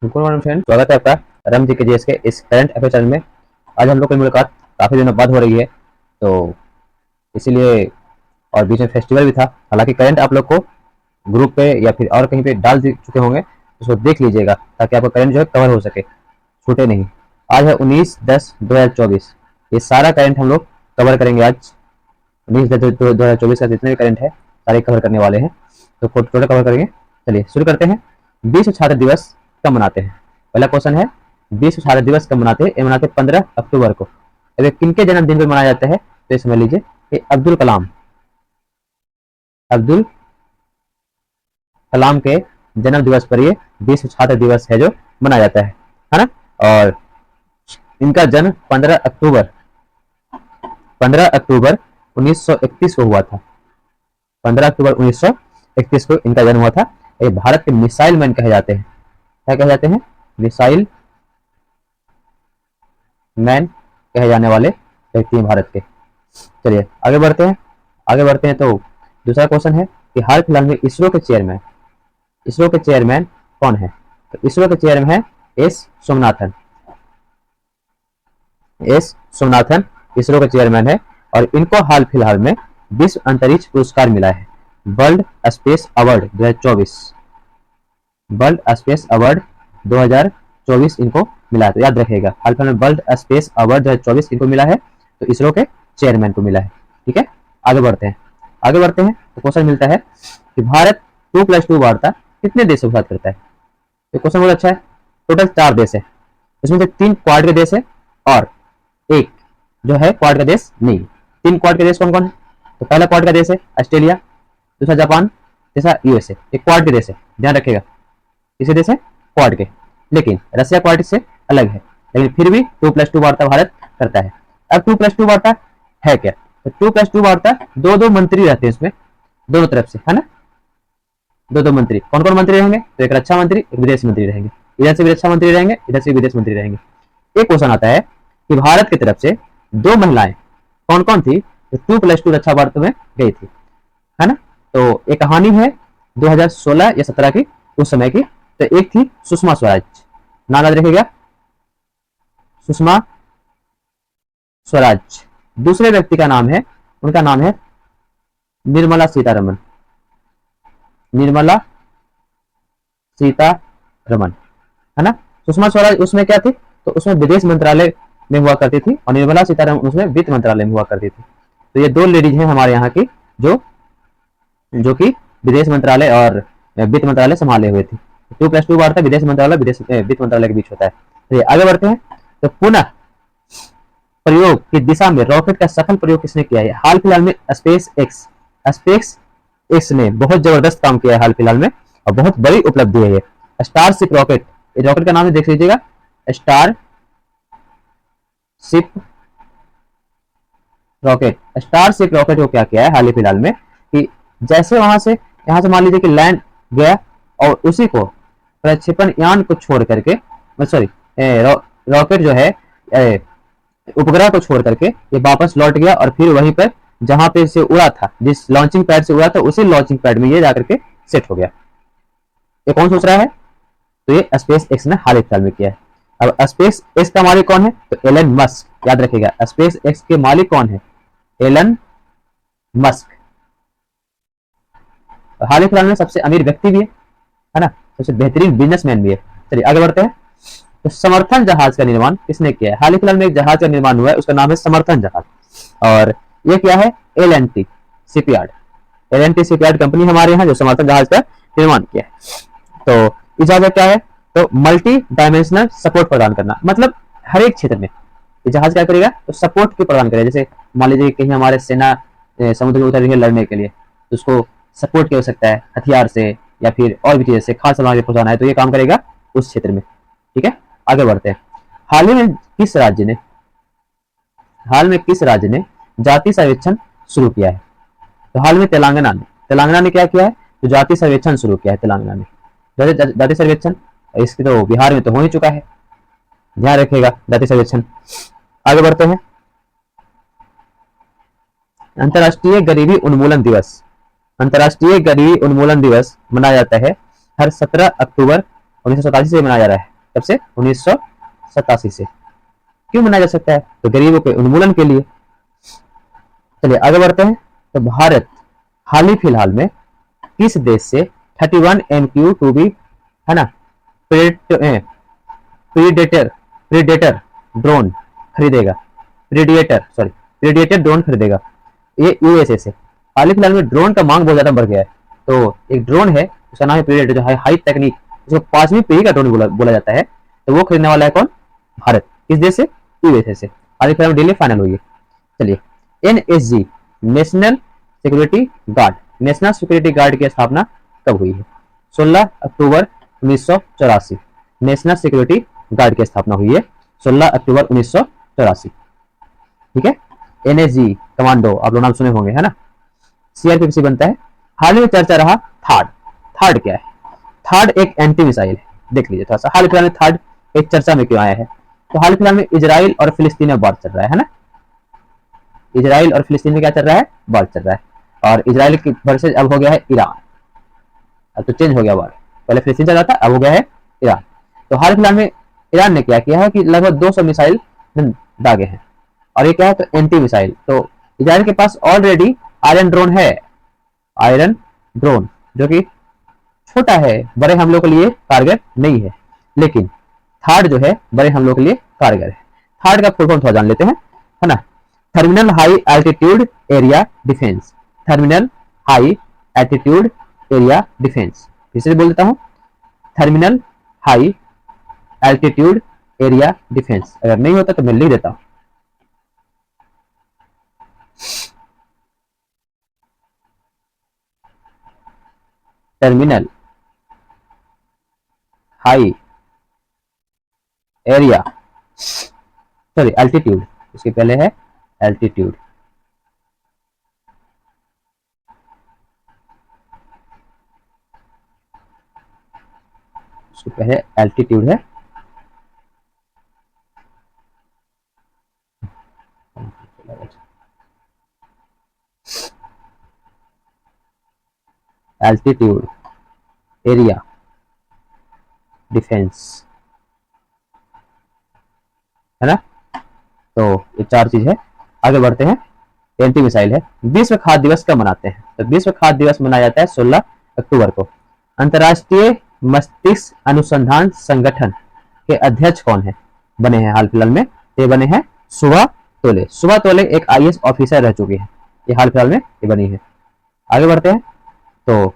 Good morning friend, स्वागत है आपका रम जी के जीएस के इस करंट अफेयर चैनल में। आज हम लोग की मुलाकात काफ़ी दिनों बाद हो रही है, तो इसीलिए और बीच में फेस्टिवल भी था। हालांकि करंट आप लोग को ग्रुप पे या फिर और कहीं पे डाल चुके होंगे, उसको देख लीजिएगा ताकि आपका करंट जो है कवर हो सके, छूटे नहीं। आज है 19/10/2024। ये सारा करंट हम लोग कवर करेंगे आज। 19/10/2024 का जितने भी करंट है सारे कवर करने वाले हैं, तो टोटल कवर करेंगे। चलिए शुरू करते हैं। विश्व छात्र दिवस कब मनाते हैं? पहला क्वेश्चन है, विश्व छात्र दिवस कब मनाते हैं? ये मनाते हैं 15 अक्टूबर को। अगर किनके जन्मदिन पर मनाया जाता है तो ये समझ लीजिए कि अब्दुल कलाम के जन्म दिवस पर ये विश्व छात्र दिवस है जो मनाया जाता है ना। और इनका जन्म 15 अक्टूबर 1931 को हुआ था। 15 अक्टूबर 1931 को इनका जन्म हुआ था। ये भारत के मिसाइल मैन कहे जाते हैं। क्या कहे जाते हैं? मिसाइल मैन कहे जाने वाले व्यक्ति हैं भारत के। चलिए आगे बढ़ते हैं। तो दूसरा क्वेश्चन है कि हाल फिलहाल में इसरो के चेयरमैन कौन है? तो इसरो के चेयरमैन है एस सोमनाथन इसरो के चेयरमैन है। और इनको हाल फिलहाल में विश्व अंतरिक्ष पुरस्कार मिला है, world space award 2024। World space award 2024 इनको मिला है, तो याद रखिएगा हाल फिलहाल में वर्ल्ड स्पेस अवार्ड 2024 इनको मिला है, तो इसरो के चेयरमैन को मिला है। ठीक है, आगे बढ़ते हैं तो क्वेश्चन मिलता है कि भारत 2+2 वार्ता कितने देशों के साथ करता है? तो क्वेश्चन बहुत अच्छा है। टोटल 4 देश है, इसमें से 3 क्वाड के देश है और एक जो है क्वाड का देश नहीं। 3 क्वाड के देश कौन कौन है? तो पहला क्वाड का देश है ऑस्ट्रेलिया, दूसरा जापान, तीसरा यूएसए। एक क्वाड के देश है, ध्यान रखिएगा किसी देश है क्वाड के, लेकिन रशिया क्वाड से अलग है, लेकिन फिर भी 2+2 वार्ता भारत करता है। अब 2+2 वार्ता है क्या? तो 2+2 वार्ता 2-2 मंत्री रहते हैं इसमें, दोनों तरफ से, है ना। 2-2 मंत्री, कौन कौन मंत्री रहेंगे? तो एक रक्षा मंत्री, एक विदेश मंत्री रहेंगे। इधर से भी रक्षा मंत्री रहेंगे, इधर से विदेश मंत्री रहेंगे। एक क्वेश्चन आता है कि भारत की तरफ से 2 महिलाएं कौन कौन थी जो 2+2 रक्षा वार्ता में गई थी, है ना। तो एक कहानी है 2016 या 17 की, उस समय की। तो एक थी सुषमा स्वराज, नाम याद रखिएगा, सुषमा स्वराज। दूसरे व्यक्ति का नाम है, उनका नाम है निर्मला सीतारमन, है ना। सुषमा स्वराज उसमें क्या थी? तो उसमें विदेश मंत्रालय में हुआ करती थी और निर्मला सीतारमन उसमें वित्त मंत्रालय में हुआ करती थी। तो ये 2 लेडीज हैं हमारे यहाँ की जो कि विदेश मंत्रालय और वित्त मंत्रालय संभाले हुए थी। 2+2 वार्ता विदेश मंत्रालय वित्त मंत्रालय के बीच होता है। तो आगे बढ़ते हैं। तो पुनः प्रयोग की दिशा में रॉकेट का सफल प्रयोग किसने किया है? हाल फिलहाल में स्पेस एक्स ने बहुत जबरदस्त काम किया है हाल फिलहाल में, और बहुत बड़ी उपलब्धि है ये। स्टारशिप रॉकेट, रॉकेट का नाम देख लीजिएगा, स्टारशिप रॉकेट को क्या किया है हाल फिलहाल में कि जैसे यहाँ से मान लीजिए कि लैंड गया और उसी को प्रक्षेपण यान को छोड़ करके, सॉरी रॉकेट जो है उपग्रह को छोड़ करके ये वापस लौट गया और फिर वहीं पर जहां पे से उड़ा था, जिस लॉन्चिंग पैड से उड़ा था उसी लॉन्चिंग पैड में ये जाकर के सेट हो गया। ये कौन सोच रहा है? तो ये स्पेस एक्स ने हाल फिलहाल में किया है। अब स्पेस एक्स का मालिक कौन है? तो एलन मस्क, याद रखिएगा स्पेस एक्स के मालिक कौन है? Elon Musk. हाल फिलहाल में सबसे अमीर व्यक्ति भी है ना, सबसे बेहतरीन बिजनेसमैन भी है। चलिए आगे बढ़ते हैं। तो समर्थन जहाज का निर्माण किसने किया है? हाल फिलहाल में एक जहाज का निर्माण हुआ है, उसका नाम है समर्थन जहाज, और ये क्या है? एल&टी शिपयार्ड कंपनी हमारे यहाँ जो समर्थन जहाज का निर्माण किया है। तो इस जहाज क्या है? तो मल्टी डायमेंशनल सपोर्ट प्रदान करना, मतलब हर एक क्षेत्र में ये जहाज क्या करेगा? तो सपोर्ट की प्रदान करेगा। जैसे मान लीजिए कहीं हमारे सेना समुद्र में उतर रही है लड़ने के लिए, तो उसको सपोर्ट की आवश्यकता है हथियार से या फिर और भी चीजें से, खाद्य सामग्री पहुंचाना है, तो ये काम करेगा उस क्षेत्र में। ठीक है, आगे बढ़ते हैं। हाल में किस राज्य ने जाति सर्वेक्षण शुरू किया है? तो हाल में तेलंगाना ने क्या किया है? तो जाति सर्वेक्षण शुरू किया है तेलंगाना ने। जाति सर्वेक्षण इसकी तो बिहार में तो हो ही चुका है, ध्यान रखिएगा जाति सर्वेक्षण। आगे बढ़ते हैं। अंतर्राष्ट्रीय गरीबी उन्मूलन दिवस मनाया जाता है हर 17 अक्टूबर 1987 से मनाया जा रहा है। तब से 1987 से। क्यों मनाया जा सकता है? तो गरीबों के उन्मूलन के लिए। चलिए आगे बढ़ते हैं। तो भारत हाल ही फिलहाल में किस देश से 31 MQ-2B है ना प्रीडेटर प्रीडेटर ड्रोन खरीदेगा? प्रीडेटर ड्रोन खरीदेगा, ये यूएसए से। हाल ही फिलहाल में ड्रोन का मांग बहुत ज्यादा बढ़ गया है। तो एक ड्रोन है, उसका नाम है प्रीडेटर, जो हाई टेक्निक, जो 5वीं पीढ़ी का ड्रोन बोला जाता है। तो वो खरीदने वाला है कौन? भारत। किस देश से? यूएसए से। हाल ही फिलहाल में डील फाइनल हुई है। चलिए, NSG national security guard, national security guard की स्थापना कब हुई है? 16 अक्टूबर 1984। नेशनल सिक्योरिटी गार्ड की स्थापना हुई है 16 अक्टूबर 1984। ठीक है, एनएसजी कमांडो आप लोग नाम सुने होंगे, है ना। सीआरपीसी बनता है। हाल ही में चर्चा रहा थार्ड। थार्ड क्या है? थार्ड एक एंटी मिसाइल है। देख लीजिए थोड़ा सा, हाल फिलहाल में थार्ड एक चर्चा में क्यों आया है। तो हाल फिलहाल में इजराइल और फिलिस्तीन में बात चल रहा है ना। इजराइल और फिलिस्तीन में क्या चल रहा है? बात चल रहा है। और इजराइल की वर्सेज अब हो गया है ईरान। अब तो चेंज हो गया बात, पहले फिलिस्तीन चल रहा था, अब हो गया है ईरान। तो हाल फिलहाल में ईरान ने क्या किया है कि लगभग 200 मिसाइल दागे हैं। और ये क्या है? तो एंटी मिसाइल। तो इजराइल के पास ऑलरेडी आयरन ड्रोन है, आयरन ड्रोन, जो कि छोटा है, बड़े हमलों के लिए कारगर नहीं है। लेकिन थार्ड जो है बड़े हमलों के लिए कारगर है। थार्ड का फुल फॉर्म थोड़ा जान लेते हैं, है ना। Terminal high altitude area defence. Terminal high altitude area defence, फिर से बोल देता हूं, terminal high altitude area defence. अगर नहीं होता तो मैं लिख देता हूं। Terminal high area, sorry altitude, उसके पहले है एल्टीट्यूड। उसके पहले एल्टीट्यूड है, एल्टीट्यूड एरिया डिफेंस, है ना। तो ये चार चीज है। आगे बढ़ते हैं। एंटी मिसाइल है। विश्व खाद्य दिवस कब मनाते हैं? तो विश्व खाद्य दिवस मनाया जाता है 16 अक्टूबर को। अंतर्राष्ट्रीय मस्तिष्क अनुसंधान संगठन के अध्यक्ष कौन है? बने हैं हाल फिलहाल में, ये बने हैं सुभा तोले। सुभा तोले एक आईएएस ऑफिसर रह चुकी है, ये हाल फिलहाल में ये बनी है। आगे बढ़ते हैं। तो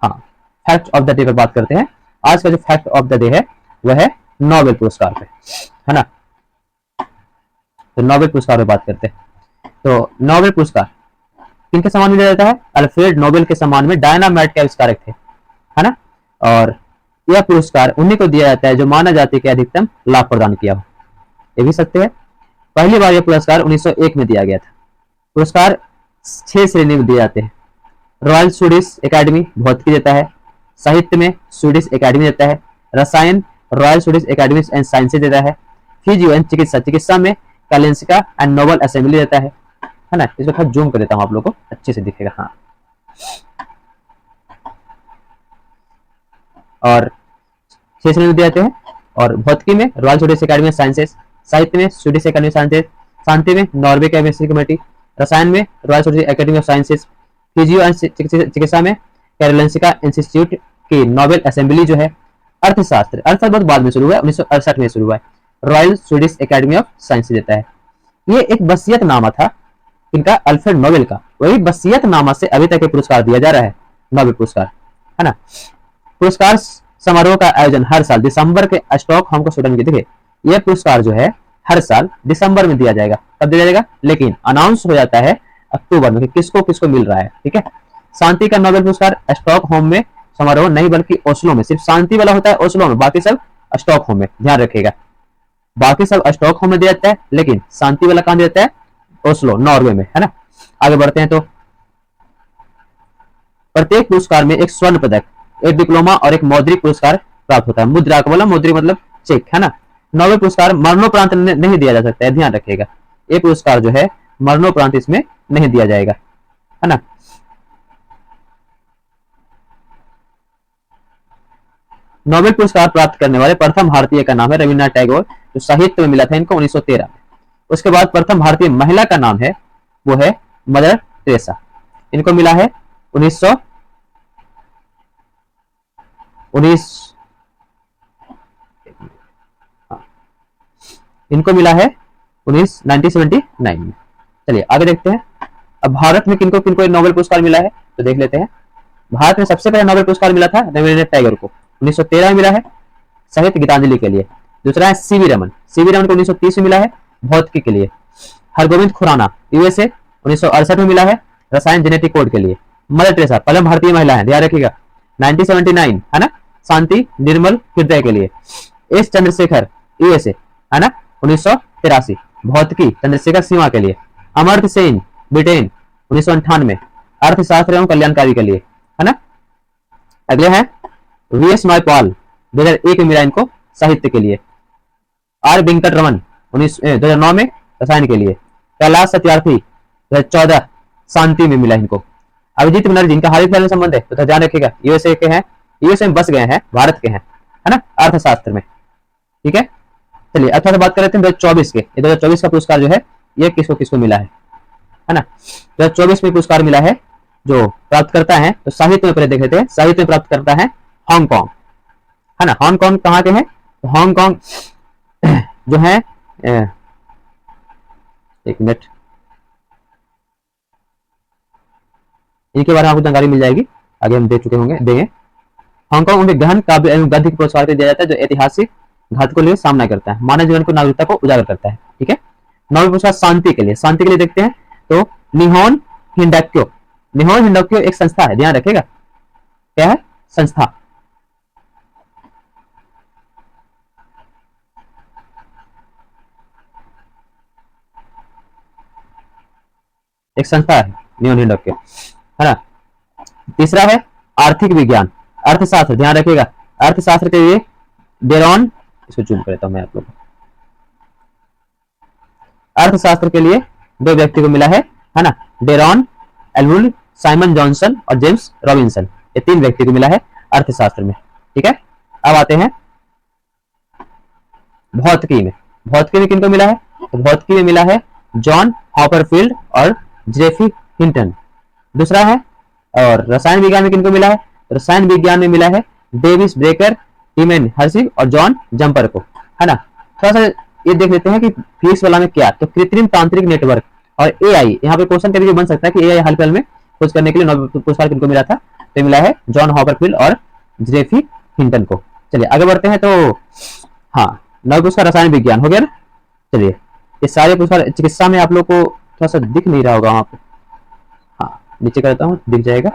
हाँ, फैक्ट ऑफ द डे पर बात करते हैं। आज का जो फैक्ट ऑफ द डे है वह है नोबेल पुरस्कार पे, है ना। तो नोबेल पुरस्कार पे बात करते हैं। तो नोबेल पुरस्कार किनके सम्मान में दिया जाता है? अल्फ्रेड नोबेल के सम्मान में डायनामाइट के आविष्कारक थे, है ना। और यह पुरस्कार उन्हीं को दिया जाता है जो मानव जाति के अधिकतम लाभ प्रदान किया हो। ये भी सत्य है। पहली बार यह पुरस्कार 1901 में दिया गया था। पुरस्कार 6 श्रेणी में दिए जाते हैं। रॉयल स्वीडिश एकेडमी भौतिकी देता है, साहित्य में स्वीडिश एकेडमी देता है, रसायन royal Swedish academy and sciences देता है, फिजियो एंड चिकित्सा में कालेंसिका एंड नोबल असेंबली देता है ना। इसको थोड़ा जूम कर देता हूं, आप लोगों को अच्छे से दिखेगा। हाँ, और 6 श्रेणी में दिए जाते हैं। और भौतिकी में royal Swedish academy of sciences, साहित्य में स्वीडिश एकेडमी ऑफ साइंसेज, शांति में नॉर्वे केमिस्ट्री कमेटी, रसायन में royal Swedish academy of sciences, physio and चिकित्सा में कैरोलिंसिका इंस्टीट्यूट की नोबेल असेंबली जो है, अर्थशास्त्र बहुत बाद में शुरू हुआ है, 1968 में शुरू हुआ है, royal Swedish academy of science देता है। ये एक वसीयतनामा था इनका, अल्फ्रेड नोबेल का। वही वसीयतनामा से अभी तक पुरस्कार दिया जा रहा है, नोबेल पुरस्कार, है ना। पुरस्कार समारोह का आयोजन हर साल दिसंबर के स्टॉकहोम को स्वीडन के, देखिए यह पुरस्कार जो है हर साल दिसंबर में दिया जाएगा। कब दिया जाएगा? लेकिन अनाउंस हो जाता है अक्टूबर में कि किसको किसको मिल रहा है। ठीक है। शांति का नोबेल पुरस्कार स्टॉकहोम में समारोह नहीं बल्कि ओस्लो में, सिर्फ शांति वाला होता है ओस्लो में, बाकी सब स्टॉकहोम में, ध्यान रखिएगा। बाकी सब स्टॉकहोम में दिया जाता है, लेकिन शांति वाला कहां दिया जाता है? ओस्लो, नॉर्वे में, है ना। आगे बढ़ते हैं। तो प्रत्येक पुरस्कार में एक स्वर्ण पदक, एक डिप्लोमा और एक मौद्रिक पुरस्कार प्राप्त होता है। मुद्रा को बोला, मौद्रिक मतलब चेक, है ना। नोबेल पुरस्कार मरणोपरांत नहीं दिया जा सकता है, ध्यान रखिएगा। ये पुरस्कार जो है मरणोपरांत इसमें नहीं दिया जाएगा, है ना। नोबेल पुरस्कार प्राप्त करने वाले प्रथम भारतीय का नाम है रविन्द्रनाथ टैगोर, जो साहित्य में मिला था इनको 1913 में। उसके बाद प्रथम भारतीय महिला का नाम है, वो है मदर टेरेसा। इनको मिला है 1919, इनको मिला है 1979 में। चलिए आगे देखते हैं। अब भारत में किनको किनको नोबेल पुरस्कार मिला है तो देख लेते हैं। भारत में सबसे पहले नोबेल पुरस्कार मिला था रविन्द्रनाथ टैगोर को, 1913 में मिला है साहित्य गीतांजलि के लिए। दूसरा है सीवी रमन, सीवी रमन को 1930 में मिला है भौतिकी के लिए। हरगोविंद खुराना यूएसए, 1968 में मिला है रसायन जेनेटिक कोड के लिए। मदर टेरेसा प्रथम भारतीय महिला है, ध्यान रखिएगा, 1979 है ना, शांति निर्मल हृदय के लिए। एस चंद्रशेखर यूएसए है ना, 1983 भौतिकी चंद्रशेखर सीमा के लिए। अमर्त्य सेन ब्रिटेन, 1998 अर्थशास्त्र एवं कल्याणकारी के लिए, है ना। अगले हैं वीएस नायपाल, 2001 में मिला इनको साहित्य के लिए। आर वेंकट रमन 2009 में रसायन के लिए। कैलाश सत्यार्थी 2014 शांति में मिला इनको। अभिजीत बनर्जी, इनका हाल फिलहाल में संबंध है तो ध्यान रखिएगा, यूएसए के हैं, यूएसए में बस गए हैं, भारत के हैं, है ना, अर्थशास्त्र में। ठीक है, चलिए अच्छा से बात कर लेते हैं 2024 के। 2024 का पुरस्कार जो है ये किसको किसको मिला है ना। 2024 में पुरस्कार मिला है जो प्राप्त करता है, तो साहित्य में पहले देख लेते हैं। साहित्य में प्राप्त करता है हांगकांग, है ना। हांगकांग कहाँ के हैं, तो हांगकांग जो है एक मिनट, इनके बारे में आपको जानकारी मिल जाएगी, आगे हम दे चुके होंगे, देंगे। हांगकांग उन्हें गहन काव्य एवं गद्य के पुरस्कार दिया जाता है जो ऐतिहासिक घात को लिए सामना करता है, मानव जीवन को नागरिकता को उजागर करता है। ठीक है, नोबेल पुरस्कार शांति के लिए, शांति के लिए देखते हैं तो निहोन हिंडाक्यो, निहोन हिंडाक्यो एक संस्था है, ध्यान रखिएगा, क्या है, संस्था। एक संस्था है निहोन हिंडाक्यो, है ना। तीसरा है आर्थिक विज्ञान, अर्थशास्त्र, ध्यान रखिएगा, अर्थशास्त्र के लिए डेरॉन, इसको जूम करता हूं मैं आप लोग, अर्थशास्त्र के लिए दो व्यक्ति को मिला है ना, डेरॉन एल्वुड, साइमन जॉनसन और जेम्स रॉबिन्सन, ये तीन व्यक्ति को मिला है अर्थशास्त्र में। ठीक है, अब आते हैं भौतिकी में। भौतिकी में किनको मिला है, तो भौतिकी में मिला है जॉन हॉपरफील्ड और जेफी हिंटन। दूसरा है, और रसायन विज्ञान में किनको मिला है, तो रसायन विज्ञान में मिला है डेविस ब्रेकर, टीमेन हर्सी और जॉन जंपर को, है ना। थोड़ा सा ये देख लेते हैं कि फिजिक्स वाला में क्या, तो कृत्रिम तांत्रिक नेटवर्क और एआई, यहाँ पे क्वेश्चन कभी बन सकता है कि एआई हाल फिलहाल में खोज करने के लिए नोबेल पुरस्कार किनको मिला था, तो मिला है जॉन हॉपरफील्ड और जेफी हिंटन को। चलिए आगे बढ़ते हैं। तो हाँ, नोबेल पुरस्कार रसायन विज्ञान हो गया ना। चलिए ये सारे पुरस्कार, चिकित्सा में आप लोग को थोड़ा सा दिख नहीं रहा होगा वहां पे, हाँ नीचे करता हूँ दिख जाएगा।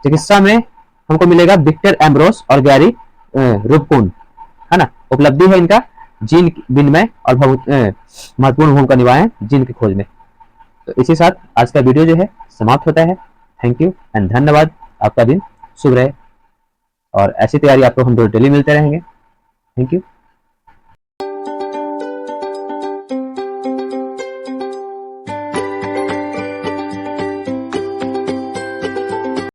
चिकित्सा में हमको मिलेगा विक्टर एम्ब्रोस और गैरी रुबकुन, है ना। उपलब्धि है इनका जीन विनिमय और महत्वपूर्ण भूमिका निभाए जीन की खोज में। तो इसी साथ आज का वीडियो जो है समाप्त होता है। थैंक यू एंड धन्यवाद, आपका दिन शुभ रहे और ऐसी तैयारी आपको हम डेली मिलते रहेंगे। Thank you.